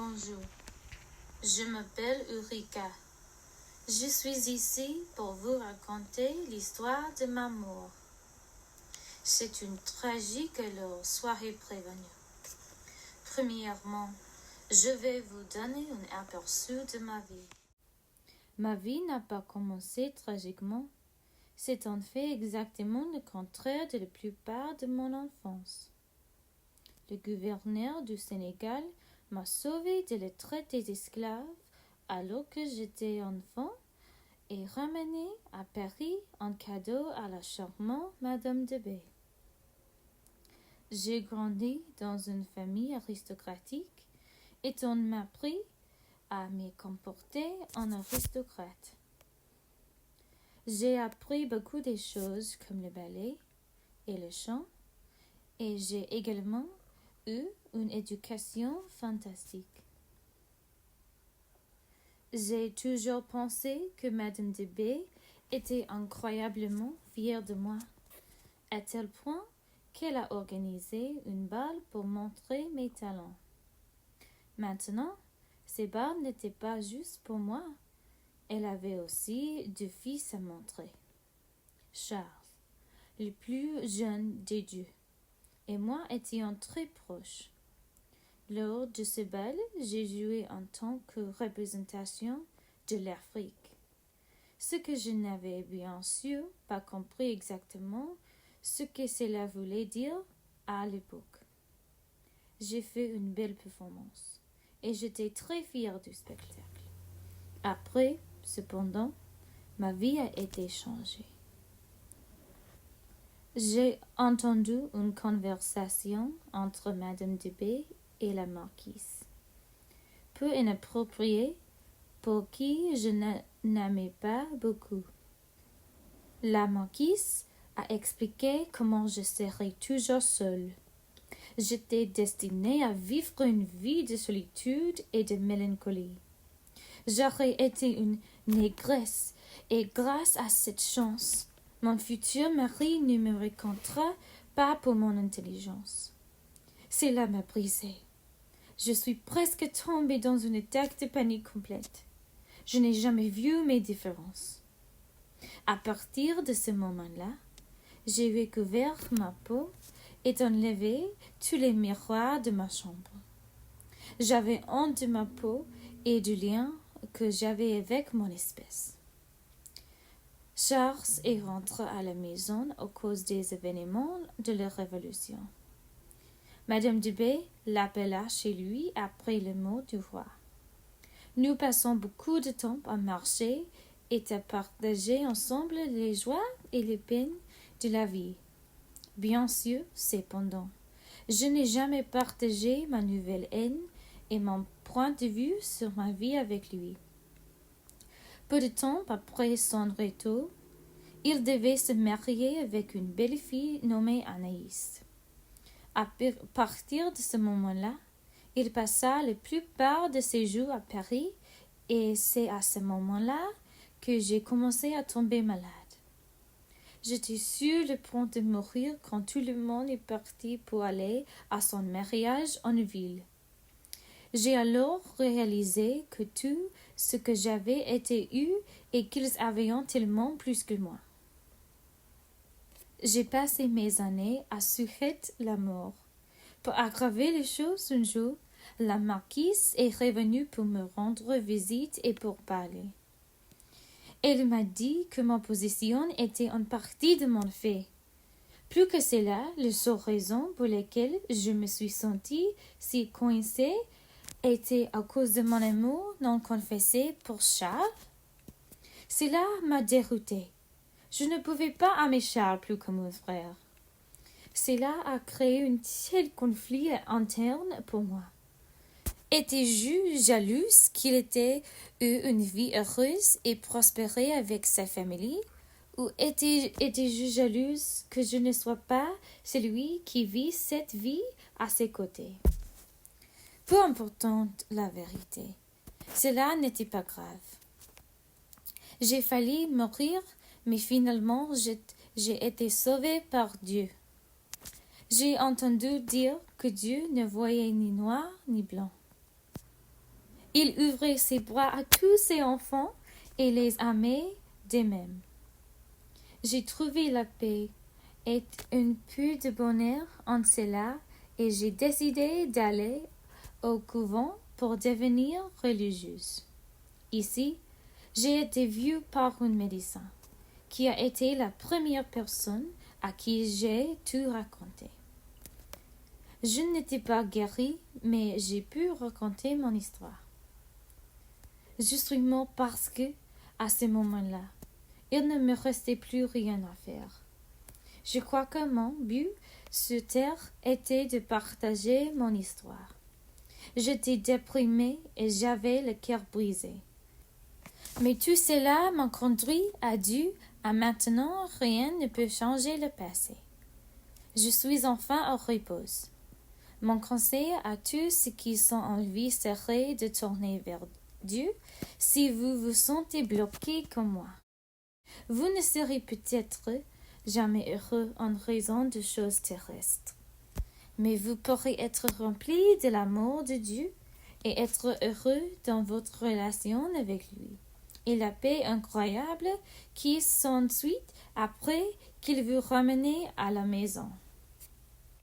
Bonjour, je m'appelle Ulrika. Je suis ici pour vous raconter l'histoire de ma mort. C'est une tragique alors, soyez prévenus. Premièrement, je vais vous donner un aperçu de ma vie. Ma vie n'a pas commencé tragiquement. C'est en fait exactement le contraire de la plupart de mon enfance. Le gouverneur du Sénégal m'a sauvé de la traite des esclaves alors que j'étais enfant et ramené à Paris en cadeau à la charmante Madame de B. J'ai grandi dans une famille aristocratique et on m'a appris à me comporter en aristocrate. J'ai appris beaucoup de choses comme le ballet et le chant et j'ai également eu une éducation fantastique. J'ai toujours pensé que Madame de B était incroyablement fière de moi, à tel point qu'elle a organisé une bal pour montrer mes talents. Maintenant, ces bals n'étaient pas juste pour moi. Elle avait aussi deux fils à montrer. Charles, le plus jeune des deux, et moi étions très proches. Lors de ce bal, j'ai joué en tant que représentation de l'Afrique. Ce que je n'avais bien sûr pas compris exactement ce que cela voulait dire à l'époque. J'ai fait une belle performance et j'étais très fière du spectacle. Après, cependant, ma vie a été changée. J'ai entendu une conversation entre Madame de B et la marquise, peu inappropriée pour qui je n'aimais pas beaucoup. La marquise a expliqué comment je serais toujours seule. J'étais destinée à vivre une vie de solitude et de mélancolie. J'aurais été une négresse et grâce à cette chance, mon futur mari ne me rencontra pas pour mon intelligence. Cela m'a brisée. Je suis presque tombée dans une attaque de panique complète. Je n'ai jamais vu mes différences. À partir de ce moment-là, j'ai recouvert ma peau et enlevé tous les miroirs de ma chambre. J'avais honte de ma peau et du lien que j'avais avec mon espèce. Charles est rentré à la maison à cause des événements de la Révolution. Madame de B l'appela chez lui après le mot du roi. Nous passons beaucoup de temps à marcher et à partager ensemble les joies et les peines de la vie. Bien sûr, cependant, je n'ai jamais partagé ma nouvelle haine et mon point de vue sur ma vie avec lui. Peu de temps après son retour, il devait se marier avec une belle fille nommée Anaïs. À partir de ce moment-là, il passa la plupart de ses jours à Paris et c'est à ce moment-là que j'ai commencé à tomber malade. J'étais sur le point de mourir quand tout le monde est parti pour aller à son mariage en ville. J'ai alors réalisé que tout ce que j'avais été eu et qu'ils avaient tellement plus que moi. J'ai passé mes années à sujeter la mort. Pour aggraver les choses, un jour, la marquise est revenue pour me rendre visite et pour parler. Elle m'a dit que ma position était en partie de mon fait. Plus que cela, la seule raison pour laquelle je me suis sentie si coincée était à cause de mon amour non confessé pour Charles. Cela m'a déroutée. Je ne pouvais pas aimer Charles plus que mon frère. Cela a créé un tel conflit interne pour moi. Étais-je jalouse qu'il ait eu une vie heureuse et prospérée avec sa famille, ou étais-je jalouse que je ne sois pas celui qui vit cette vie à ses côtés? Peu importe la vérité, cela n'était pas grave. J'ai failli mourir, mais finalement j'ai été sauvée par Dieu. J'ai entendu dire que Dieu ne voyait ni noir ni blanc. Il ouvrait ses bras à tous ses enfants et les aimait d'eux-mêmes. J'ai trouvé la paix et un peu de bonheur en cela et j'ai décidé d'aller au couvent pour devenir religieuse. Ici, j'ai été vue par un médecin qui a été la première personne à qui j'ai tout raconté. Je n'étais pas guérie, mais j'ai pu raconter mon histoire. Je suis morte parce que, à ce moment-là, il ne me restait plus rien à faire. Je crois que mon but sur terre était de partager mon histoire. J'étais déprimée et j'avais le cœur brisé. Mais tout cela m'a conduit à Dieu. À maintenant, rien ne peut changer le passé. Je suis enfin au repos. Mon conseil à tous ceux qui sont en vie serait de tourner vers Dieu si vous vous sentez bloqué comme moi. Vous ne serez peut-être jamais heureux en raison de choses terrestres, mais vous pourrez être rempli de l'amour de Dieu et être heureux dans votre relation avec lui. Et la paix incroyable qui s'ensuit après qu'il vous ramène à la maison.